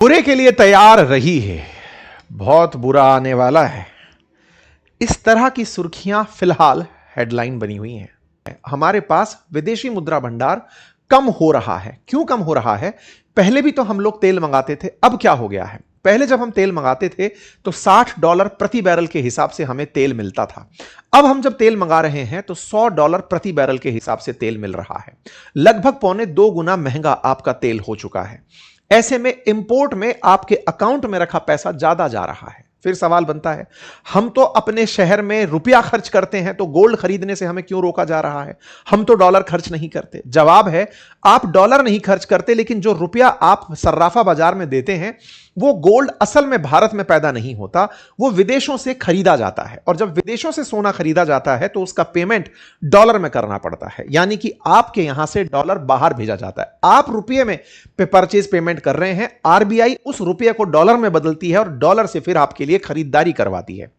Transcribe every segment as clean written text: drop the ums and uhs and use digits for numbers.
बुरे के लिए तैयार रही है, बहुत बुरा आने वाला है। इस तरह की सुर्खियां फिलहाल हेडलाइन बनी हुई हैं। हमारे पास विदेशी मुद्रा भंडार कम हो रहा है। क्यों कम हो रहा है? पहले भी तो हम लोग तेल मंगाते थे, अब क्या हो गया है? पहले जब हम तेल मंगाते थे तो $60 प्रति बैरल के हिसाब से हमें तेल मिलता था। अब हम जब तेल मंगा रहे हैं तो $100 प्रति बैरल के हिसाब से तेल मिल रहा है। लगभग पौने 2 गुना महंगा आपका तेल हो चुका है। ऐसे में इंपोर्ट में आपके अकाउंट में रखा पैसा ज्यादा जा रहा है। फिर सवाल बनता है, हम तो अपने शहर में रुपया खर्च करते हैं, तो गोल्ड खरीदने से हमें क्यों रोका जा रहा है? हम तो डॉलर खर्च नहीं करते। जवाब है, आप डॉलर नहीं खर्च करते, लेकिन जो रुपया आप सर्राफा बाजार में देते हैं वो गोल्ड असल में भारत में पैदा नहीं होता, वो विदेशों से खरीदा जाता है। और जब विदेशों से सोना खरीदा जाता है तो उसका पेमेंट डॉलर में करना पड़ता है, यानी कि आपके यहां से डॉलर बाहर भेजा जाता है। आप रुपये में परचेज पेमेंट कर रहे हैं, आरबीआई उस रुपये को डॉलर में बदलती है और डॉलर से फिर आपके लिए खरीदारी करवाती है।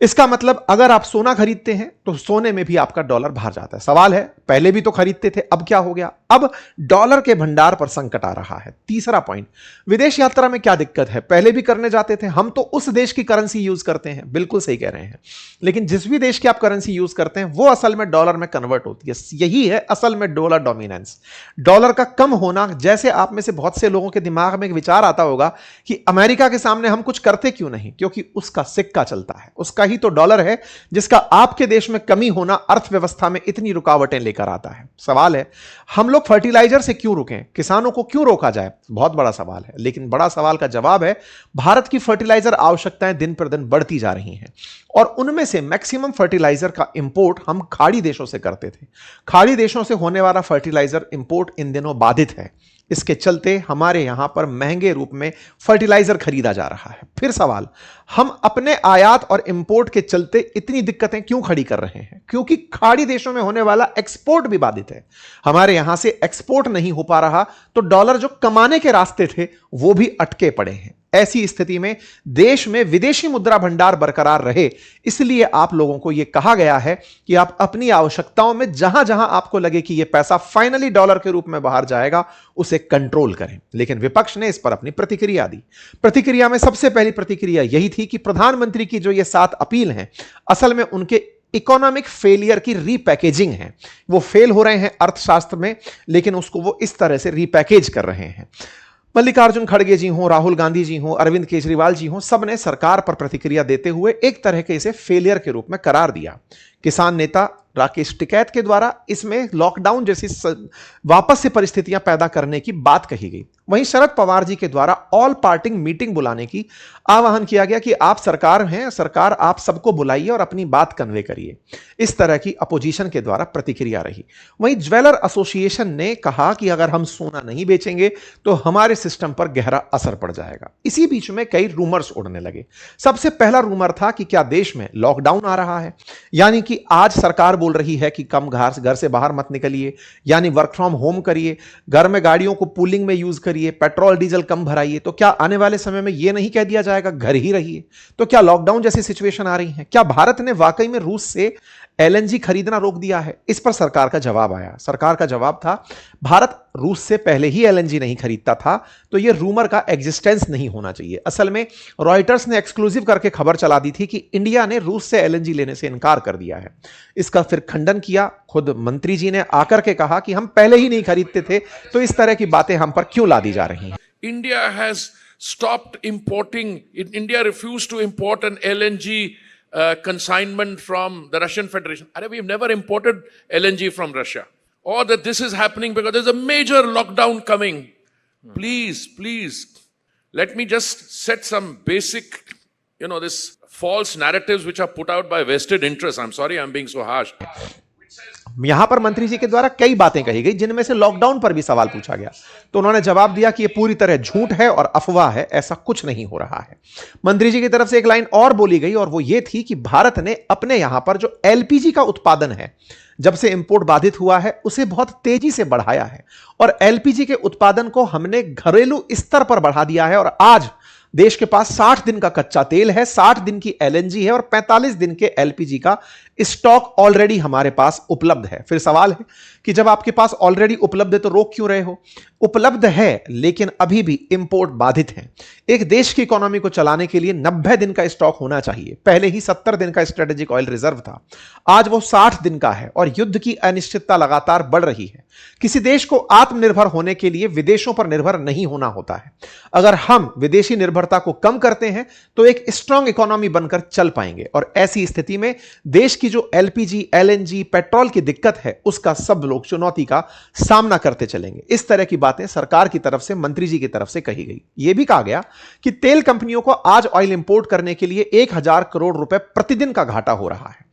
इसका मतलब अगर आप सोना खरीदते हैं तो सोने में भी आपका डॉलर बाहर जाता है। सवाल है, पहले भी तो खरीदते थे, अब क्या हो गया? अब डॉलर के भंडार पर संकट आ रहा है। तीसरा पॉइंट, विदेश यात्रा में क्या दिक्कत है? पहले भी करने जाते थे, हम तो उस देश की करेंसी यूज करते हैं। बिल्कुल सही कह रहे हैं, लेकिन जिस भी देश की आप करेंसी यूज करते हैं वो असल में डॉलर में कन्वर्ट होती है। यही है असल में डॉलर डोमिनेंस। डॉलर का कम होना, जैसे आप में से बहुत से लोगों के दिमाग में एक विचार आता होगा कि अमेरिका के सामने हम कुछ करते क्यों नहीं? क्योंकि उसका सिक्का चलता है, उसका ही तो डॉलर है जिसका आपके देश में कमी होना अर्थव्यवस्था में इतनी रुकावटें लेकर आता है। सवाल है, हम लोग फर्टिलाइजर से क्यों रुकें? किसानों को क्यों रोका जाए? बहुत बड़ा सवाल है, लेकिन बड़ा सवाल का जवाब है, भारत की फर्टिलाइजर आवश्यकताएं दिन पर दिन बढ़ती जा रही हैं और उनमें से मैक्सिमम फर्टिलाइजर का इंपोर्ट हम खाड़ी देशों से करते थे। खाड़ी देशों से होने वाला फर्टिलाइजर इंपोर्ट इन दिनों बाधित है। इसके चलते हमारे यहां पर महंगे रूप में फर्टिलाइजर खरीदा जा रहा है। फिर सवाल, हम अपने आयात और इंपोर्ट के चलते इतनी दिक्कतें क्यों खड़ी कर रहे हैं? क्योंकि खाड़ी देशों में होने वाला एक्सपोर्ट भी बाधित है। हमारे यहां से एक्सपोर्ट नहीं हो पा रहा, तो डॉलर जो कमाने के रास्ते थे वो भी अटके पड़े हैं। ऐसी स्थिति में देश में विदेशी मुद्रा भंडार बरकरार रहे, इसलिए आप लोगों को यह कहा गया है कि आप अपनी आवश्यकताओं में जहां जहां आपको लगे कि यह पैसा फाइनली डॉलर के रूप में बाहर जाएगा, उसे कंट्रोल करें। लेकिन विपक्ष ने इस पर अपनी प्रतिक्रिया दी। प्रतिक्रिया में सबसे पहली प्रतिक्रिया यही थी कि प्रधानमंत्री की जो ये 7 अपील हैं, असल में उनके इकोनॉमिक फेलियर की रीपैकेजिंग है। वो फेल हो रहे हैं अर्थशास्त्र में, लेकिन उसको वो इस तरह से रीपैकेज कर रहे हैं। मल्लिकार्जुन खड़गे जी हों, राहुल गांधी जी हों, अरविंद केजरीवाल जी हों, सबने सरकार पर प्रतिक्रिया देते हुए एक तरह के इसे फेलियर के रूप में करार दिया। किसान नेता राकेश टिकैत के द्वारा इसमें लॉकडाउन जैसी वापस से परिस्थितियां पैदा करने की बात कही गई। वहीं शरद पवार जी के द्वारा ऑल पार्टी मीटिंग बुलाने की आह्वान किया गया कि आप सरकार हैं, सरकार आप सबको बुलाइए और अपनी बात कन्वे करिए। इस तरह की अपोजिशन के द्वारा प्रतिक्रिया रही। वहीं ज्वेलर एसोसिएशन ने कहा कि अगर हम सोना नहीं बेचेंगे तो हमारे सिस्टम पर गहरा असर पड़ जाएगा। इसी बीच में कई रूमर्स उड़ने लगे। सबसे पहला रूमर था कि क्या देश में लॉकडाउन आ रहा है, यानी कि आज सरकार बोल रही है कि कम घर से बाहर मत निकलिए, यानी वर्क फ्रॉम होम करिए, घर में गाड़ियों को पूलिंग में यूज करिए, पेट्रोल डीजल कम भराइए। तो क्या आने वाले समय में यह नहीं कह दिया जाएगा घर ही रहिए? तो क्या लॉकडाउन जैसी सिचुएशन आ रही है? क्या भारत ने वाकई में रूस से एलएनजी खरीदना रोक दिया है? इस पर सरकार का जवाब आया। सरकार का जवाब था, भारत रूस से पहले ही एलएनजी नहीं खरीदता था, तो यह रूमर का एग्जिस्टेंस नहीं होना चाहिए। असल में रॉयटर्स ने एक्सक्लूसिव करके खबर चला दी थी कि इंडिया ने रूस से एलएनजी लेने से इनकार कर दिया है। इसका फिर खंडन किया। खुद मंत्री जी ने आकर के कहा कि हम पहले ही नहीं खरीदते थे, तो इस तरह की बातें हम पर क्यों लादी जा रही हैं? India has stopped importing. India refused to import an LNG consignment from the Russian Federation. We've never imported LNG from Russia. Or that this is happening because there's a major lockdown coming. Please, let me just set some basic, this false narratives which are put out by vested interests. I'm sorry I'm being so harsh. यहां पर मंत्री जी के द्वारा कई बातें कही गई, जिनमें से लॉकडाउन पर भी सवाल पूछा गया, तो उन्होंने जवाब दिया कि यह पूरी तरह झूठ है और अफवाह है, ऐसा कुछ नहीं हो रहा है। मंत्री जी की तरफ से एक लाइन और बोली गई और वो ये थी कि भारत ने अपने यहां पर जो एलपीजी का उत्पादन है, जब से इंपोर्ट बाधित हुआ है, उसे बहुत तेजी से बढ़ाया है और एलपीजी के उत्पादन को हमने घरेलू स्तर पर बढ़ा दिया है और आज देश के पास 60 दिन का कच्चा तेल है, 60 दिन की एलएनजी है और 45 दिन के एलपीजी का स्टॉक ऑलरेडी हमारे पास उपलब्ध है। फिर सवाल है कि जब आपके पास ऑलरेडी उपलब्ध है तो रोक क्यों रहे हो? उपलब्ध है लेकिन अभी भी इंपोर्ट बाधित है। एक देश की इकोनॉमी को चलाने के लिए 90 दिन का स्टॉक होना चाहिए। पहले ही 70 दिन का स्ट्रेटेजिक ऑयल रिजर्व था, आज वो 60 दिन का है और युद्ध की अनिश्चितता लगातार बढ़ रही है। किसी देश को आत्मनिर्भर होने के लिए विदेशों पर निर्भर नहीं होना होता है। अगर हम विदेशी निर्भरता को कम करते हैं तो एक स्ट्रांग इकोनॉमी बनकर चल पाएंगे और ऐसी स्थिति में देश की जो एलपीजी, एलएनजी, पेट्रोल की दिक्कत है उसका सब लोग चुनौती का सामना करते चलेंगे। इस तरह की बातें सरकार की तरफ से, मंत्री जी की तरफ से कही गई। यह भी कहा गया कि तेल कंपनियों को आज ऑयल इंपोर्ट करने के लिए 1000 करोड़ रुपए प्रतिदिन का घाटा हो रहा है।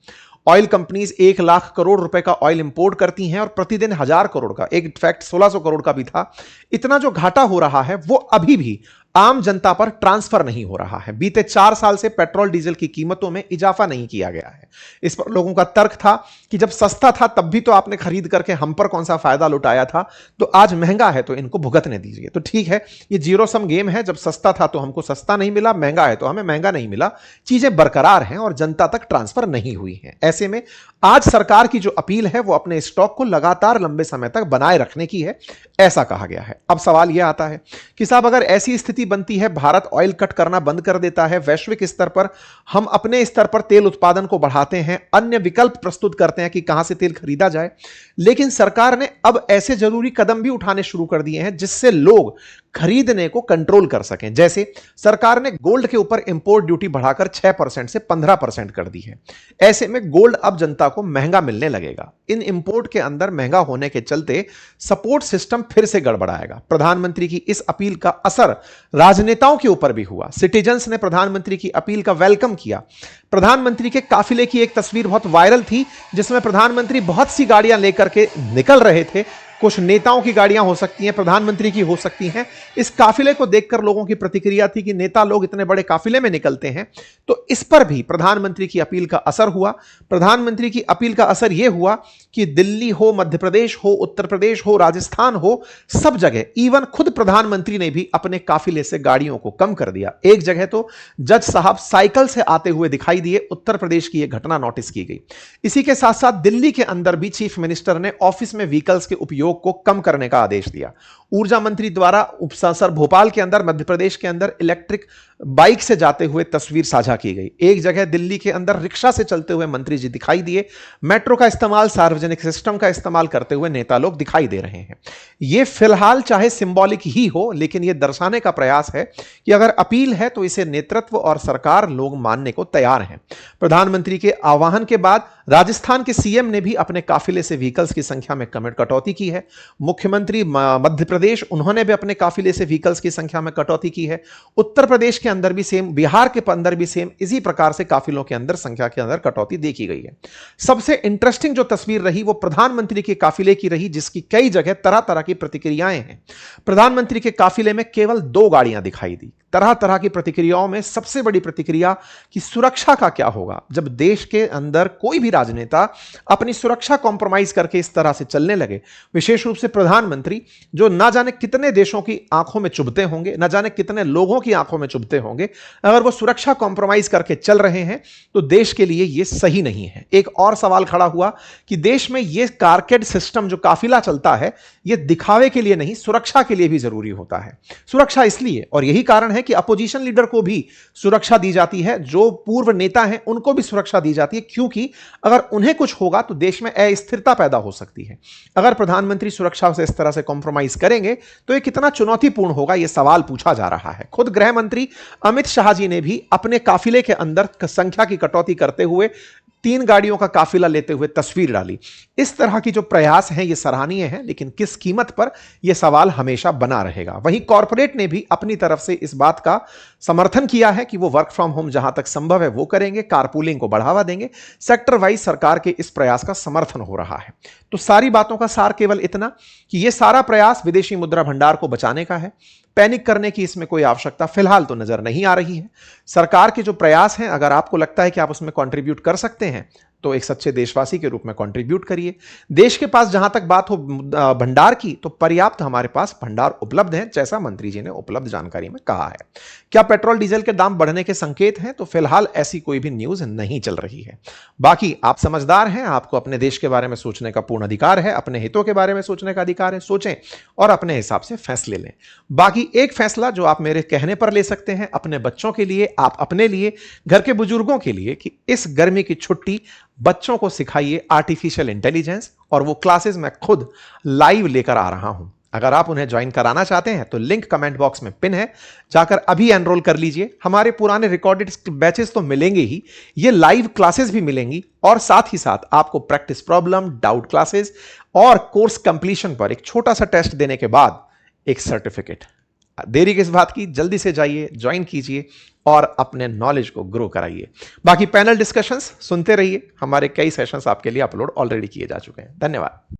ऑयल कंपनीज 1 लाख करोड़ रुपए का ऑयल इंपोर्ट करती हैं और प्रतिदिन 1000 करोड़ का, एक फैक्ट 1600 करोड़ का भी था। इतना जो घाटा हो रहा है वो अभी भी आम जनता पर ट्रांसफर नहीं हो रहा है। बीते 4 साल से पेट्रोल डीजल की कीमतों में इजाफा नहीं किया गया है। इस पर लोगों का तर्क था कि जब सस्ता था तब भी तो आपने खरीद करके हम पर कौन सा फायदा लुटाया था, तो आज महंगा है तो इनको भुगतने दीजिए। तो ठीक है, ये जीरो सम गेम है। जब सस्ता था तो हमको सस्ता नहीं मिला, महंगा है तो हमें महंगा नहीं मिला। चीजें बरकरार हैं और जनता तक ट्रांसफर नहीं हुई हैं। ऐसे में आज सरकार की जो अपील है वो अपने स्टॉक को लगातार लंबे समय तक बनाए रखने की है, ऐसा कहा गया है। अब सवाल यह आता है कि साहब अगर ऐसी स्थिति बनती है, भारत ऑयल कट करना बंद कर देता है, वैश्विक स्तर पर हम अपने स्तर पर तेल उत्पादन को बढ़ाते हैं, अन्य विकल्प प्रस्तुत करते हैं कि कहां से तेल खरीदा जाए, लेकिन सरकार ने अब ऐसे जरूरी कदम भी उठाने शुरू कर दिए हैं जिससे लोग खरीदने को कंट्रोल कर सकें। जैसे सरकार ने गोल्ड के ऊपर इंपोर्ट ड्यूटी बढ़ाकर 6% से 15% कर दी है। ऐसे में गोल्ड अब जनता को महंगा मिलने लगेगा। इन इंपोर्ट के अंदर महंगा होने के चलते सपोर्ट सिस्टम फिर से गड़बड़ाएगा। प्रधानमंत्री की इस अपील का असर राजनेताओं के ऊपर भी हुआ। सिटीजन्स ने प्रधानमंत्री की अपील का वेलकम किया। प्रधानमंत्री के काफिले की एक तस्वीर बहुत वायरल थी जिसमें प्रधानमंत्री बहुत सी गाड़ियां लेकर के निकल रहे थे। कुछ नेताओं की गाड़ियां हो सकती हैं, प्रधानमंत्री की हो सकती हैं। इस काफिले को देखकर लोगों की प्रतिक्रिया थी कि नेता लोग इतने बड़े काफिले में निकलते हैं। तो इस पर भी प्रधानमंत्री की अपील का असर हुआ। प्रधानमंत्री की अपील का असर यह हुआ कि दिल्ली हो, मध्य प्रदेश हो, उत्तर प्रदेश हो, राजस्थान हो, सब जगह इवन खुद प्रधानमंत्री ने भी अपने काफिले से गाड़ियों को कम कर दिया। एक जगह तो जज साहब साइकिल से आते हुए दिखाई दिए। उत्तर प्रदेश की यह घटना नोटिस की गई। इसी के साथ साथ दिल्ली के अंदर भी चीफ मिनिस्टर ने ऑफिस में व्हीकल्स के उपयोग को कम करने का आदेश दिया। ऊर्जा मंत्री द्वारा उपसर भोपाल के अंदर, मध्य प्रदेश के अंदर इलेक्ट्रिक बाइक से जाते हुए तस्वीर साझा की गई। एक जगह दिल्ली के अंदर रिक्शा से चलते हुए मंत्री जी दिखाई दिए। मेट्रो का इस्तेमाल, सार्वजनिक सिस्टम का इस्तेमाल करते हुए नेता लोग दिखाई दे रहे हैं। यह फिलहाल चाहे सिंबॉलिक ही हो, लेकिन यह दर्शाने का प्रयास है कि अगर अपील है तो इसे नेतृत्व और सरकार लोग मानने को तैयार हैं। प्रधानमंत्री के आह्वान के बाद राजस्थान के सीएम ने भी अपने काफिले से व्हीकल्स की संख्या में कटौती की है। मुख्यमंत्री मध्य प्रदेश, उन्होंने भी अपने काफिले से व्हीकल्स की संख्या में कटौती की है। उत्तर प्रदेश के अंदर भी सेम, बिहार के अंदर भी सेम, इसी प्रकार से काफिलों के अंदर संख्या के अंदर कटौती देखी गई है। सबसे इंटरेस्टिंग जो तस्वीर रही वो प्रधानमंत्री के काफिले की रही, जिसकी कई जगह तरह तरह की प्रतिक्रियाएं हैं। प्रधानमंत्री के काफिले में केवल 2 गाड़ियां दिखाई दी। तरह तरह की प्रतिक्रियाओं में सबसे बड़ी प्रतिक्रिया कि सुरक्षा का क्या होगा जब देश के अंदर कोई भी राजनेता अपनी सुरक्षा कॉम्प्रोमाइज करके इस तरह से चलने लगे। विशेष रूप से प्रधानमंत्री जो ना जाने कितने देशों की आंखों में चुभते होंगे, ना जाने कितने लोगों की आंखों में चुभते होंगे, अगर वो सुरक्षा कॉम्प्रोमाइज करके चल रहे हैं तो देश के लिए यह सही नहीं है। एक और सवाल खड़ा हुआ कि देश में यह कारकेड सिस्टम जो काफिला चलता है, यह दिखावे के लिए नहीं, सुरक्षा के लिए भी जरूरी होता है। सुरक्षा इसलिए, और यही कारण है कि अपोजिशन लीडर को भी सुरक्षा दी जाती है, जो पूर्व नेता हैं उनको भी सुरक्षा दी जाती है, क्योंकि अगर उन्हें कुछ होगा तो देश में अस्थिरता पैदा हो सकती है। अगर प्रधानमंत्री सुरक्षा से इस तरह से कॉम्प्रोमाइज करेंगे तो यह कितना चुनौतीपूर्ण होगा, यह सवाल पूछा जा रहा है। खुद गृह मंत्री अमित शाह जी ने भी अपने काफिले के अंदर संख्या की कटौती करते हुए 3 गाड़ियों का काफिला लेते हुए तस्वीर डाली। इस तरह की जो प्रयास हैं ये सराहनीय है, लेकिन किस कीमत पर यह सवाल हमेशा बना रहेगा। वहीं कॉर्पोरेट ने भी अपनी तरफ से इस बात का समर्थन किया है कि वो वर्क फ्रॉम होम जहां तक संभव है वो करेंगे, कारपूलिंग को बढ़ावा देंगे। सेक्टर वाइज सरकार के इस प्रयास का समर्थन हो रहा है। तो सारी बातों का सार केवल इतना कि यह सारा प्रयास विदेशी मुद्रा भंडार को बचाने का है। पैनिक करने की इसमें कोई आवश्यकता फिलहाल तो नजर नहीं आ रही है। सरकार के जो प्रयास हैं, अगर आपको लगता है कि आप उसमें कंट्रीब्यूट कर सकते हैं तो एक सच्चे देशवासी के रूप में कंट्रीब्यूट करिए। देश के पास जहां तक बात हो भंडार की, तो पर्याप्त हमारे पास भंडार उपलब्ध है, जैसा मंत्री जी ने उपलब्ध जानकारी में कहा है। क्या पेट्रोल डीजल के दाम बढ़ने के संकेत हैं? तो फिलहाल ऐसी कोई भी न्यूज नहीं चल रही है। बाकी आप समझदार हैं, आपको अपने देश के बारे में सोचने का पूर्ण अधिकार है, अपने हितों के बारे में सोचने का अधिकार है। सोचें और अपने हिसाब से फैसले लें। बाकी एक फैसला जो आप मेरे कहने पर ले सकते हैं अपने बच्चों के लिए, आप अपने लिए, घर के बुजुर्गों के लिए, कि इस गर्मी की छुट्टी बच्चों को सिखाइए आर्टिफिशियल इंटेलिजेंस, और वो क्लासेस मैं खुद लाइव लेकर आ रहा हूं। अगर आप उन्हें ज्वाइन कराना चाहते हैं तो लिंक कमेंट बॉक्स में पिन है, जाकर अभी एनरोल कर लीजिए। हमारे पुराने रिकॉर्डेड बैचेस तो मिलेंगे ही, ये लाइव क्लासेस भी मिलेंगी, और साथ ही साथ आपको प्रैक्टिस प्रॉब्लम, डाउट क्लासेस और कोर्स कंप्लीशन पर एक छोटा सा टेस्ट देने के बाद एक सर्टिफिकेट। देरी किस बात की, जल्दी से जाइए, ज्वाइन कीजिए और अपने नॉलेज को ग्रो कराइए। बाकी पैनल डिस्कशंस सुनते रहिए, हमारे कई सेशंस आपके लिए अपलोड ऑलरेडी किए जा चुके हैं। धन्यवाद।